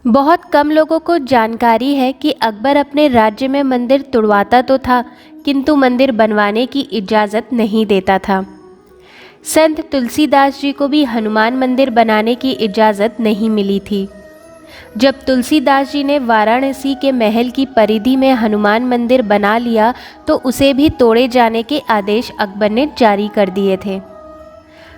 बहुत कम लोगों को जानकारी है कि अकबर अपने राज्य में मंदिर तुड़वाता तो था, किंतु मंदिर बनवाने की इजाज़त नहीं देता था। संत तुलसीदास जी को भी हनुमान मंदिर बनाने की इजाज़त नहीं मिली थी। जब तुलसीदास जी ने वाराणसी के महल की परिधि में हनुमान मंदिर बना लिया तो उसे भी तोड़े जाने के आदेश अकबर ने जारी कर दिए थे।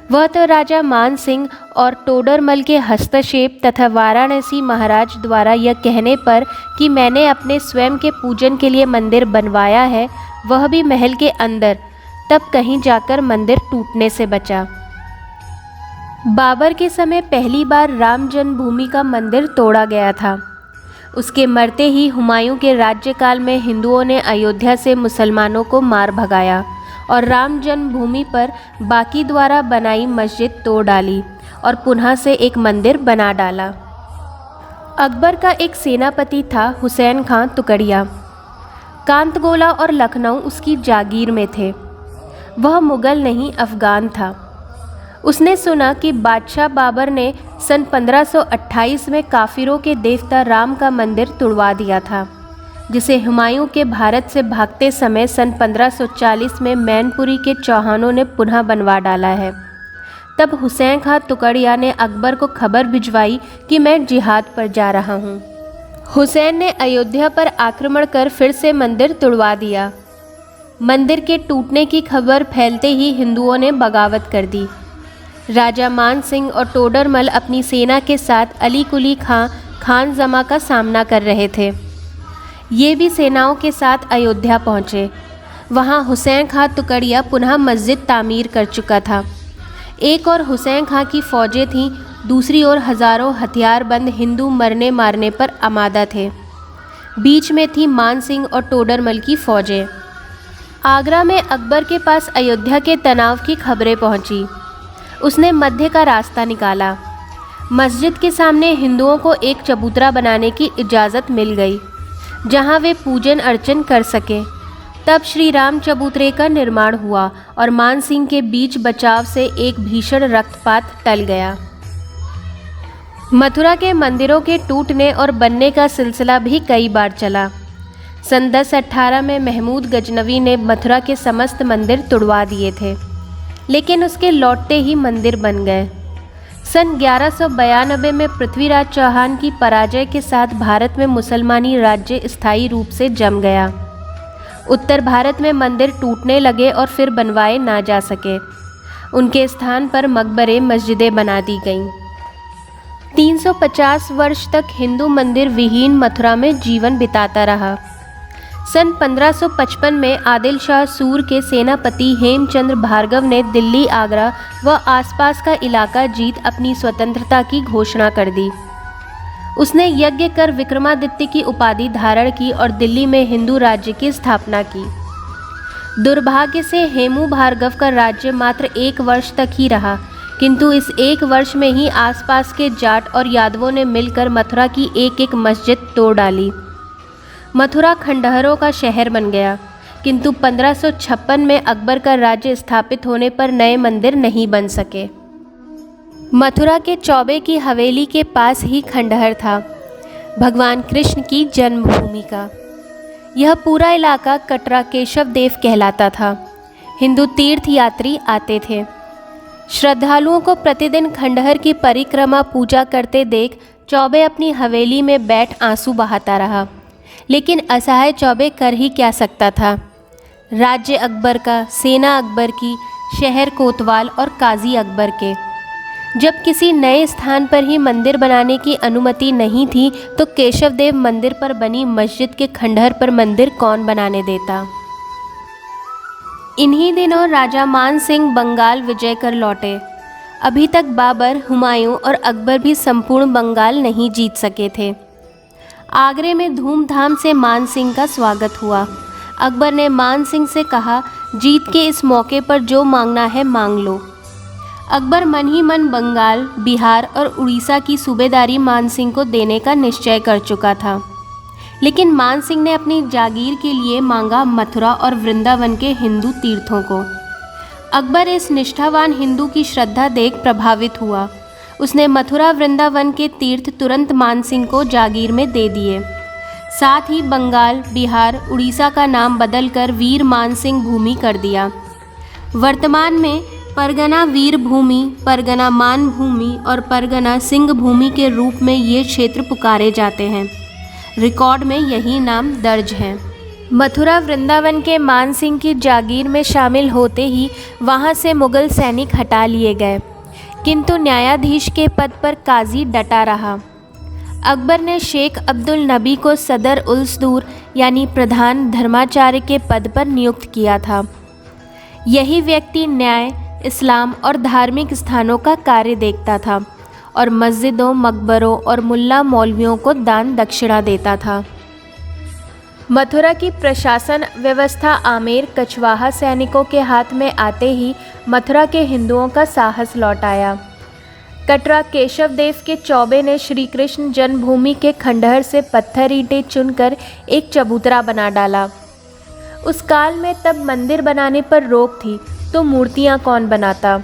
वह तो राजा मान सिंह और टोडरमल के हस्तक्षेप तथा वाराणसी महाराज द्वारा यह कहने पर कि मैंने अपने स्वयं के पूजन के लिए मंदिर बनवाया है, वह भी महल के अंदर, तब कहीं जाकर मंदिर टूटने से बचा। बाबर के समय पहली बार राम जन्मभूमि का मंदिर तोड़ा गया था। उसके मरते ही हुमायूं के राज्यकाल में हिंदुओं ने अयोध्या से मुसलमानों को मार भगाया और राम जन्मभूमि पर बाकी द्वारा बनाई मस्जिद तोड़ डाली और पुनः से एक मंदिर बना डाला। अकबर का एक सेनापति था हुसैन खां तुकड़िया। कांतगोला और लखनऊ उसकी जागीर में थे। वह मुगल नहीं, अफगान था। उसने सुना कि बादशाह बाबर ने सन 1528 में काफिरों के देवता राम का मंदिर तुड़वा दिया था, जिसे हुमायूं के भारत से भागते समय सन 1540 में मैनपुरी के चौहानों ने पुनः बनवा डाला है। तब हुसैन खां तुकड़िया ने अकबर को खबर भिजवाई कि मैं जिहाद पर जा रहा हूँ। हुसैन ने अयोध्या पर आक्रमण कर फिर से मंदिर तुड़वा दिया। मंदिर के टूटने की खबर फैलते ही हिंदुओं ने बगावत कर दी। राजा मान सिंह और टोडरमल अपनी सेना के साथ अली कुली खां खान जमा का सामना कर रहे थे। ये भी सेनाओं के साथ अयोध्या पहुँचे। वहाँ हुसैन खां तुकड़िया पुनः मस्जिद तामीर कर चुका था। एक और हुसैन खां की फ़ौजें थीं, दूसरी ओर हज़ारों हथियारबंद हिंदू मरने मारने पर आमादा थे। बीच में थी मान सिंह और टोडरमल की फ़ौजें। आगरा में अकबर के पास अयोध्या के तनाव की खबरें पहुँची। उसने मध्य का रास्ता निकाला। मस्जिद के सामने हिंदुओं को एक चबूतरा बनाने की इजाज़त मिल गई, जहां वे पूजन अर्चन कर सके। तब श्री राम चबूतरे का निर्माण हुआ और मान सिंह के बीच बचाव से एक भीषण रक्तपात टल गया। मथुरा के मंदिरों के टूटने और बनने का सिलसिला भी कई बार चला। सन 1018 में महमूद गजनवी ने मथुरा के समस्त मंदिर तुड़वा दिए थे, लेकिन उसके लौटते ही मंदिर बन गए। सन 1192 में पृथ्वीराज चौहान की पराजय के साथ भारत में मुसलमानी राज्य स्थायी रूप से जम गया। उत्तर भारत में मंदिर टूटने लगे और फिर बनवाए ना जा सके। उनके स्थान पर मकबरे मस्जिदें बना दी गईं। 350 वर्ष तक हिंदू मंदिर विहीन मथुरा में जीवन बिताता रहा। सन 1555 में आदिल शाह सूर के सेनापति हेमचंद्र भार्गव ने दिल्ली, आगरा व आसपास का इलाका जीत अपनी स्वतंत्रता की घोषणा कर दी। उसने यज्ञ कर विक्रमादित्य की उपाधि धारण की और दिल्ली में हिंदू राज्य की स्थापना की। दुर्भाग्य से हेमू भार्गव का राज्य मात्र 1 वर्ष तक ही रहा, किंतु इस 1 वर्ष में ही आसपास के जाट और यादवों ने मिलकर मथुरा की एक एक मस्जिद तोड़ डाली। मथुरा खंडहरों का शहर बन गया, किंतु 1556 में अकबर का राज्य स्थापित होने पर नए मंदिर नहीं बन सके। मथुरा के चौबे की हवेली के पास ही खंडहर था, भगवान कृष्ण की जन्मभूमि का। यह पूरा इलाका कटरा केशव देव कहलाता था। हिंदू तीर्थ यात्री आते थे। श्रद्धालुओं को प्रतिदिन खंडहर की परिक्रमा पूजा करते देख चौबे अपनी हवेली में बैठ आंसू बहाता रहा, लेकिन असहाय चौबे कर ही क्या सकता था। राज्य अकबर का, सेना अकबर की, शहर कोतवाल और काजी अकबर के। जब किसी नए स्थान पर ही मंदिर बनाने की अनुमति नहीं थी तो केशवदेव मंदिर पर बनी मस्जिद के खंडहर पर मंदिर कौन बनाने देता। इन्हीं दिनों राजा मान सिंह बंगाल विजय कर लौटे। अभी तक बाबर, हुमायूं और अकबर भी संपूर्ण बंगाल नहीं जीत सके थे। आगरे में धूमधाम से मान सिंह का स्वागत हुआ। अकबर ने मान सिंह से कहा, जीत के इस मौके पर जो मांगना है मांग लो। अकबर मन ही मन बंगाल, बिहार और उड़ीसा की सूबेदारी मान सिंह को देने का निश्चय कर चुका था, लेकिन मान सिंह ने अपनी जागीर के लिए मांगा मथुरा और वृंदावन के हिंदू तीर्थों को। अकबर इस निष्ठावान हिंदू की श्रद्धा देख प्रभावित हुआ। उसने मथुरा वृंदावन के तीर्थ तुरंत मानसिंह को जागीर में दे दिए। साथ ही बंगाल, बिहार, उड़ीसा का नाम बदलकर वीर मानसिंह भूमि कर दिया। वर्तमान में परगना वीर भूमि, परगना मान भूमि और परगना सिंह भूमि के रूप में ये क्षेत्र पुकारे जाते हैं। रिकॉर्ड में यही नाम दर्ज हैं। मथुरा वृंदावन के मानसिंह की जागीर में शामिल होते ही वहां से मुगल सैनिक हटा लिए गए, किंतु न्यायाधीश के पद पर काजी डटा रहा। अकबर ने शेख अब्दुल नबी को सदर उल्सदूर यानी प्रधान धर्माचार्य के पद पर नियुक्त किया था। यही व्यक्ति न्याय, इस्लाम और धार्मिक स्थानों का कार्य देखता था और मस्जिदों, मकबरों और मुल्ला मौलवियों को दान दक्षिणा देता था। मथुरा की प्रशासन व्यवस्था आमेर कछवाहा सैनिकों के हाथ में आते ही मथुरा के हिंदुओं का साहस लौट आया। कटरा केशव देव के चौबे ने श्री कृष्ण जन्मभूमि के खंडहर से पत्थर ईंटें चुनकर एक चबूतरा बना डाला। उस काल में तब मंदिर बनाने पर रोक थी, तो मूर्तियां कौन बनाता।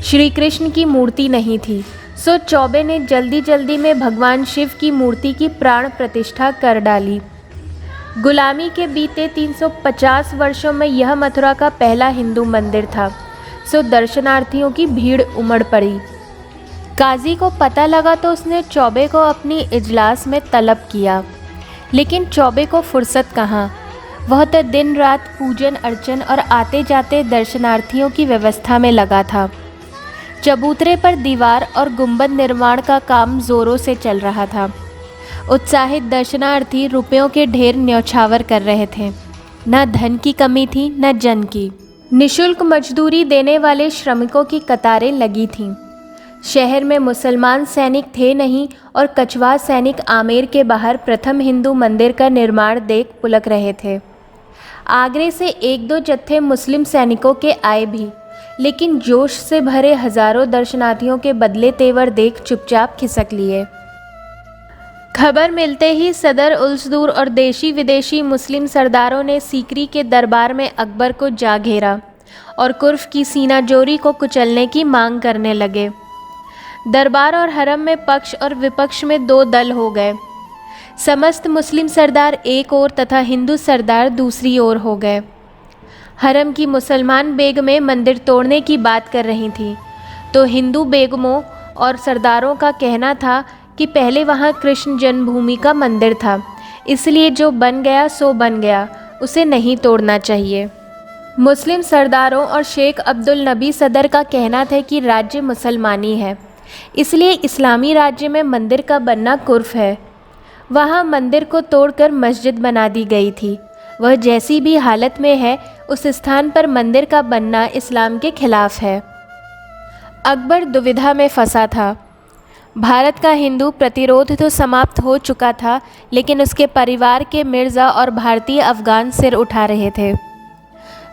श्री कृष्ण की मूर्ति नहीं थी, सो चौबे ने जल्दी जल्दी में भगवान शिव की मूर्ति की प्राण प्रतिष्ठा कर डाली। गुलामी के बीते 350 वर्षों में यह मथुरा का पहला हिंदू मंदिर था, सो दर्शनार्थियों की भीड़ उमड़ पड़ी। काजी को पता लगा तो उसने चौबे को अपनी इजलास में तलब किया, लेकिन चौबे को फुर्सत कहाँ। वह तो दिन रात पूजन अर्चन और आते जाते दर्शनार्थियों की व्यवस्था में लगा था। चबूतरे पर दीवार और गुंबद निर्माण का काम जोरों से चल रहा था। उत्साहित दर्शनार्थी रुपयों के ढेर न्यौछावर कर रहे थे। न धन की कमी थी, न जन की। निःशुल्क मजदूरी देने वाले श्रमिकों की कतारें लगी थीं। शहर में मुसलमान सैनिक थे नहीं और कछवाहा सैनिक आमेर के बाहर प्रथम हिंदू मंदिर का निर्माण देख पुलक रहे थे। आगरे से एक दो जत्थे मुस्लिम सैनिकों के आए भी, लेकिन जोश से भरे हजारों दर्शनार्थियों के बदले तेवर देख चुपचाप खिसक लिए। खबर मिलते ही सदर उल्सदूर और देशी विदेशी मुस्लिम सरदारों ने सीकरी के दरबार में अकबर को जा घेरा और कुर्फ की सीनाजोरी को कुचलने की मांग करने लगे। दरबार और हरम में पक्ष और विपक्ष में दो दल हो गए। समस्त मुस्लिम सरदार एक ओर तथा हिंदू सरदार दूसरी ओर हो गए। हरम की मुसलमान बेगमें मंदिर तोड़ने की बात कर रही थीं, तो हिंदू बेगमों और सरदारों का कहना था कि पहले वहाँ कृष्ण जन्मभूमि का मंदिर था, इसलिए जो बन गया सो बन गया, उसे नहीं तोड़ना चाहिए। मुस्लिम सरदारों और शेख अब्दुल नबी सदर का कहना था कि राज्य मुसलमानी है, इसलिए इस्लामी राज्य में मंदिर का बनना कुर्फ है। वहाँ मंदिर को तोड़कर मस्जिद बना दी गई थी। वह जैसी भी हालत में है, उस स्थान पर मंदिर का बनना इस्लाम के खिलाफ है। अकबर दुविधा में फंसा था। भारत का हिंदू प्रतिरोध तो समाप्त हो चुका था, लेकिन उसके परिवार के मिर्ज़ा और भारतीय अफगान सिर उठा रहे थे।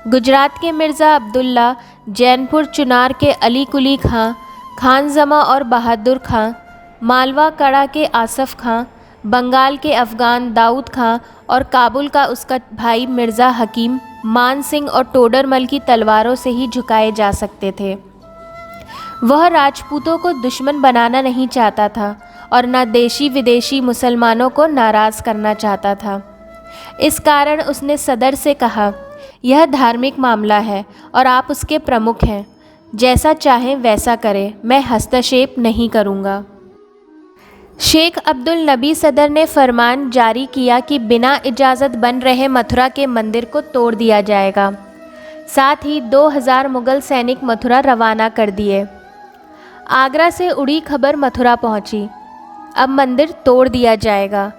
गुजरात के मिर्ज़ा अब्दुल्ला, जैनपुर चुनार के अली कुली खां, खान जमा और बहादुर खां, मालवा कड़ा के आसफ़ खां, बंगाल के अफ़गान दाऊद खां और काबुल का उसका भाई मिर्ज़ा हकीम मान सिंह और टोडरमल की तलवारों से ही झुकाए जा सकते थे। वह राजपूतों को दुश्मन बनाना नहीं चाहता था और न देशी विदेशी मुसलमानों को नाराज़ करना चाहता था। इस कारण उसने सदर से कहा, यह धार्मिक मामला है और आप उसके प्रमुख हैं, जैसा चाहें वैसा करें, मैं हस्तक्षेप नहीं करूँगा। शेख अब्दुल नबी सदर ने फरमान जारी किया कि बिना इजाज़त बन रहे मथुरा के मंदिर को तोड़ दिया जाएगा। साथ ही 2000 मुग़ल सैनिक मथुरा रवाना कर दिए। आगरा से उड़ी खबर मथुरा पहुंची, अब मंदिर तोड़ दिया जाएगा।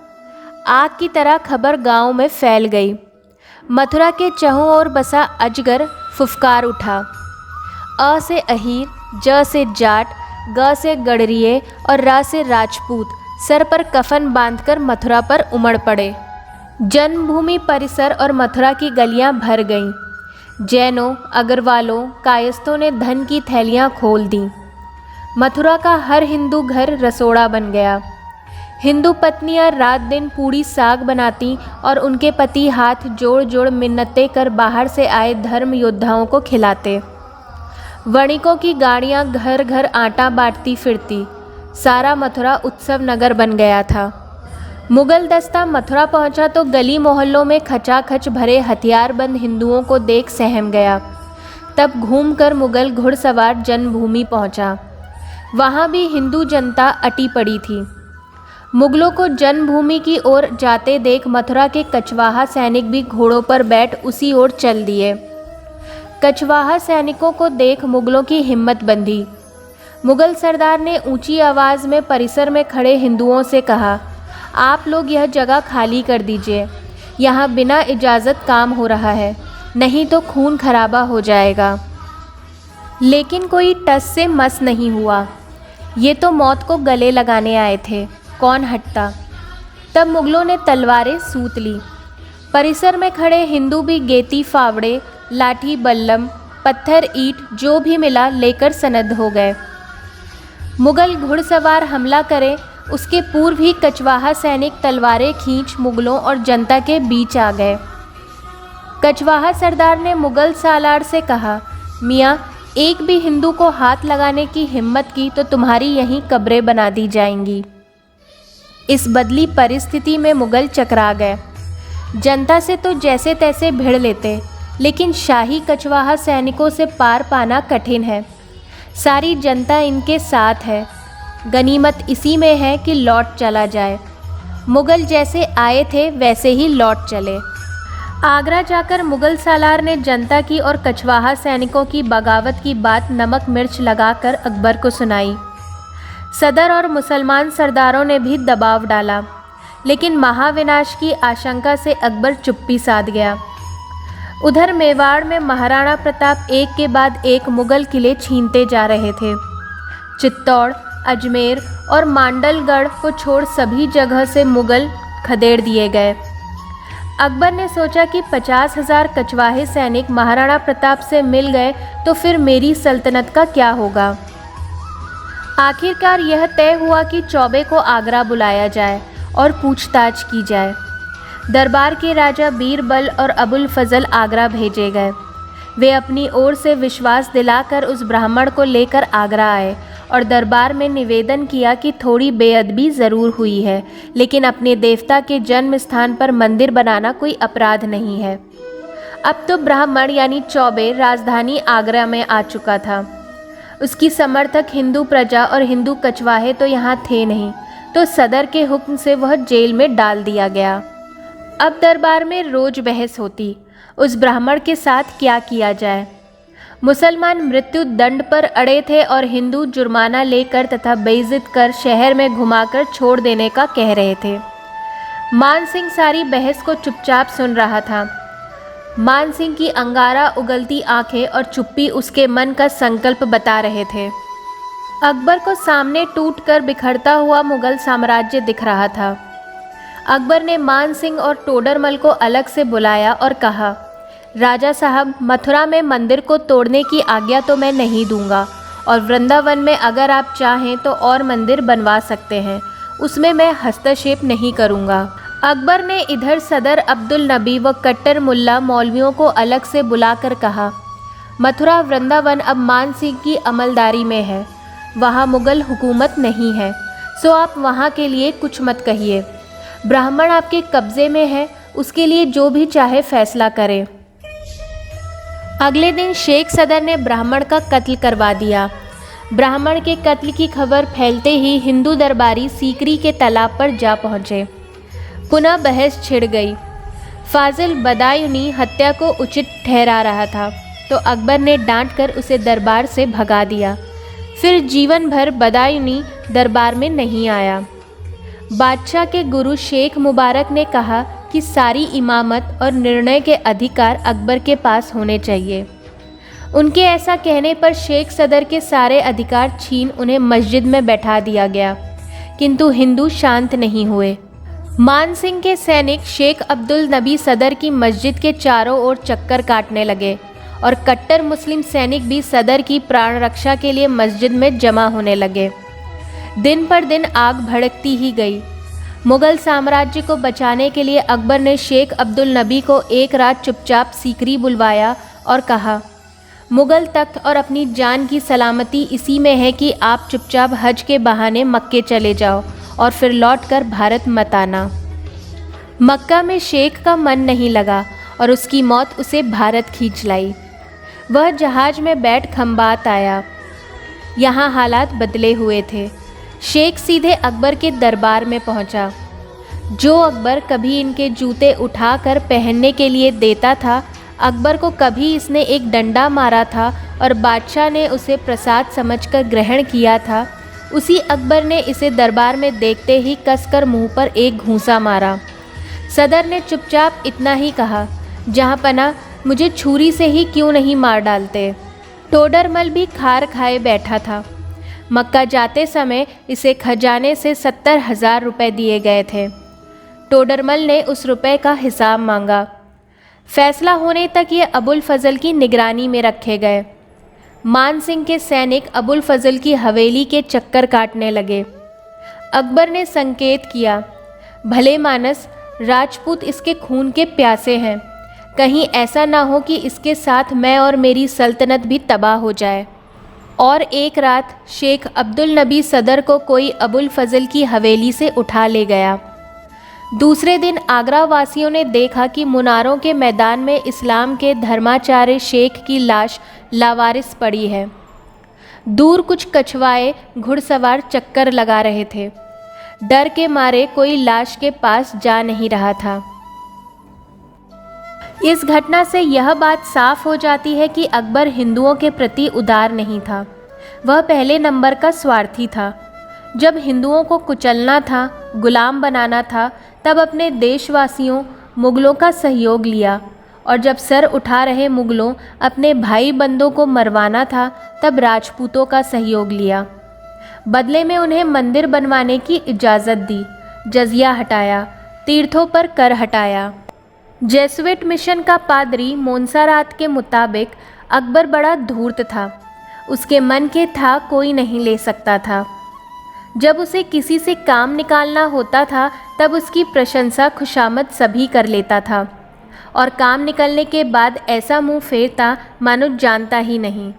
आग की तरह खबर गांव में फैल गई। मथुरा के चहों ओर बसा अजगर फुफकार उठा। अ से अहीर, ज से जाट, ग से गडरिये और र से राजपूत सर पर कफन बांधकर मथुरा पर उमड़ पड़े। जन्मभूमि परिसर और मथुरा की गलियां भर गईं। जैनों, अग्रवालों, कायस्थों ने धन की थैलियां खोल दीं। मथुरा का हर हिंदू घर रसोड़ा बन गया। हिंदू पत्नियां रात दिन पूड़ी साग बनाती और उनके पति हाथ जोड़ जोड़ मिन्नतें कर बाहर से आए धर्म योद्धाओं को खिलाते। वणिकों की गाड़ियां घर घर आटा बांटती फिरती। सारा मथुरा उत्सव नगर बन गया था। मुगल दस्ता मथुरा पहुंचा तो गली मोहल्लों में खचाखच भरे हथियारबंद हिंदुओं को देख सहम गया। तब घूमकर मुगल घुड़सवार जन्मभूमि पहुंचा। वहां भी हिंदू जनता अटी पड़ी थी। मुगलों को जन्मभूमि की ओर जाते देख मथुरा के कछवाहा सैनिक भी घोड़ों पर बैठ उसी ओर चल दिए। कछवाहा सैनिकों को देख मुगलों की हिम्मत बंधी। मुगल सरदार ने ऊंची आवाज़ में परिसर में खड़े हिंदुओं से कहा, आप लोग यह जगह खाली कर दीजिए। यहाँ बिना इजाज़त काम हो रहा है, नहीं तो खून खराबा हो जाएगा। लेकिन कोई टस से मस नहीं हुआ। ये तो मौत को गले लगाने आए थे, कौन हटता। तब मुगलों ने तलवारें सूत ली। परिसर में खड़े हिंदू भी गेती फावड़े, लाठी बल्लम, पत्थर ईंट जो भी मिला लेकर सनद्ध हो गए। मुगल घुड़सवार हमला करें उसके पूर्व ही कछवाहा सैनिक तलवारें खींच मुगलों और जनता के बीच आ गए। कछवाहा सरदार ने मुगल सालार से कहा, मियाँ, एक भी हिंदू को हाथ लगाने की हिम्मत की तो तुम्हारी यहीं कब्रें बना दी जाएंगी। इस बदली परिस्थिति में मुगल चकरा गए। जनता से तो जैसे तैसे भिड़ लेते, लेकिन शाही कछवाहा सैनिकों से पार पाना कठिन है। सारी जनता इनके साथ है। गनीमत इसी में है कि लौट चला जाए। मुगल जैसे आए थे वैसे ही लौट चले। आगरा जाकर मुगल सालार ने जनता की और कछवाहा सैनिकों की बगावत की बात नमक मिर्च लगाकर अकबर को सुनाई। सदर और मुसलमान सरदारों ने भी दबाव डाला, लेकिन महाविनाश की आशंका से अकबर चुप्पी साध गया। उधर मेवाड़ में महाराणा प्रताप एक के बाद एक मुगल किले छीनते जा रहे थे। चित्तौड़, अजमेर और मांडलगढ़ को छोड़ सभी जगह से मुगल खदेड़ दिए गए। अकबर ने सोचा कि 50,000 कछवाहे सैनिक महाराणा प्रताप से मिल गए तो फिर मेरी सल्तनत का क्या होगा। आखिरकार यह तय हुआ कि चौबे को आगरा बुलाया जाए और पूछताछ की जाए। दरबार के राजा बीरबल और अबुल फजल आगरा भेजे गए। वे अपनी ओर से विश्वास दिलाकर उस ब्राह्मण को लेकर आगरा आए और दरबार में निवेदन किया कि थोड़ी बेअदबी ज़रूर हुई है, लेकिन अपने देवता के जन्म स्थान पर मंदिर बनाना कोई अपराध नहीं है। अब तो ब्राह्मण यानी चौबे राजधानी आगरा में आ चुका था। उसकी समर्थक हिंदू प्रजा और हिंदू कछवाहे तो यहाँ थे नहीं, तो सदर के हुक्म से वह जेल में डाल दिया गया। अब दरबार में रोज बहस होती, उस ब्राह्मण के साथ क्या किया जाए। मुसलमान मृत्यु दंड पर अड़े थे और हिंदू जुर्माना लेकर तथा बेइज्जत कर शहर में घुमाकर छोड़ देने का कह रहे थे। मान सिंह सारी बहस को चुपचाप सुन रहा था। मान सिंह की अंगारा उगलती आंखें और चुप्पी उसके मन का संकल्प बता रहे थे। अकबर को सामने टूटकर बिखरता हुआ मुगल साम्राज्य दिख रहा था। अकबर ने मान सिंह और टोडरमल को अलग से बुलाया और कहा, राजा साहब, मथुरा में मंदिर को तोड़ने की आज्ञा तो मैं नहीं दूंगा, और वृंदावन में अगर आप चाहें तो और मंदिर बनवा सकते हैं, उसमें मैं हस्तक्षेप नहीं करूंगा। अकबर ने इधर सदर अब्दुल नबी व कट्टर मुल्ला मौलवियों को अलग से बुलाकर कहा, मथुरा वृंदावन अब मान सिंह की अमलदारी में है, वहाँ मुगल हुकूमत नहीं है, सो आप वहाँ के लिए कुछ मत कहिए। ब्राह्मण आपके कब्जे में है, उसके लिए जो भी चाहे फैसला करें। अगले दिन शेख सदर ने ब्राह्मण का कत्ल करवा दिया। ब्राह्मण के कत्ल की खबर फैलते ही हिंदू दरबारी सीकरी के तालाब पर जा पहुँचे। पुनः बहस छिड़ गई। फाजिल बदायूनी हत्या को उचित ठहरा रहा था, तो अकबर ने डांटकर उसे दरबार से भगा दिया। फिर जीवन भर बदायूनी दरबार में नहीं आया। बादशाह के गुरु शेख मुबारक ने कहा कि सारी इमामत और निर्णय के अधिकार अकबर के पास होने चाहिए। उनके ऐसा कहने पर शेख सदर के सारे अधिकार छीन उन्हें मस्जिद में बैठा दिया गया, किंतु हिंदू शांत नहीं हुए। मान सिंह के सैनिक शेख अब्दुल नबी सदर की मस्जिद के चारों ओर चक्कर काटने लगे और कट्टर मुस्लिम सैनिक भी सदर की प्राण रक्षा के लिए मस्जिद में जमा होने लगे। दिन पर दिन आग भड़कती ही गई। मुगल साम्राज्य को बचाने के लिए अकबर ने शेख अब्दुल नबी को एक रात चुपचाप सीकरी बुलवाया और कहा, मुग़ल तख्त और अपनी जान की सलामती इसी में है कि आप चुपचाप हज के बहाने मक्के चले जाओ और फिर लौटकर भारत मत आना। मक्का में शेख का मन नहीं लगा और उसकी मौत उसे भारत खींच लाई। वह जहाज में बैठ खंबात आया। यहाँ हालात बदले हुए थे। शेख सीधे अकबर के दरबार में पहुँचा। जो अकबर कभी इनके जूते उठाकर पहनने के लिए देता था, अकबर को कभी इसने एक डंडा मारा था और बादशाह ने उसे प्रसाद समझकर ग्रहण किया था, उसी अकबर ने इसे दरबार में देखते ही कसकर मुंह पर एक घूंसा मारा। सदर ने चुपचाप इतना ही कहा, जहाँ पना मुझे छुरी से ही क्यों नहीं मार डालते। टोडरमल भी खार खाए बैठा था। मक्का जाते समय इसे खजाने से 70,000 रुपये दिए गए थे। टोडरमल ने उस रुपए का हिसाब मांगा। फैसला होने तक ये अबुल फजल की निगरानी में रखे गए। मान सिंह के सैनिक अबुल फजल की हवेली के चक्कर काटने लगे। अकबर ने संकेत किया, भले मानस राजपूत इसके खून के प्यासे हैं, कहीं ऐसा ना हो कि इसके साथ मैं और मेरी सल्तनत भी तबाह हो जाए। और एक रात शेख अब्दुल नबी सदर को कोई अबुल फजल की हवेली से उठा ले गया। दूसरे दिन आगरा वासियों ने देखा कि मुनारों के मैदान में इस्लाम के धर्माचार्य शेख की लाश लावारिस पड़ी है। दूर कुछ कछवाए घुड़सवार चक्कर लगा रहे थे। डर के मारे कोई लाश के पास जा नहीं रहा था। इस घटना से यह बात साफ हो जाती है कि अकबर हिंदुओं के प्रति उदार नहीं था। वह पहले नंबर का स्वार्थी था। जब हिंदुओं को कुचलना था, गुलाम बनाना था, तब अपने देशवासियों मुग़लों का सहयोग लिया, और जब सर उठा रहे मुग़लों अपने भाई बंदों को मरवाना था, तब राजपूतों का सहयोग लिया। बदले में उन्हें मंदिर बनवाने की इजाज़त दी, जजिया हटाया, तीर्थों पर कर हटाया। जेसुइट मिशन का पादरी मोंसारात के मुताबिक अकबर बड़ा धूर्त था। उसके मन के था कोई नहीं ले सकता था। जब उसे किसी से काम निकालना होता था, तब उसकी प्रशंसा खुशामद सभी कर लेता था, और काम निकलने के बाद ऐसा मुंह फेरता मानो जानता ही नहीं।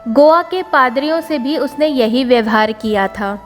गोवा के पादरियों से भी उसने यही व्यवहार किया था।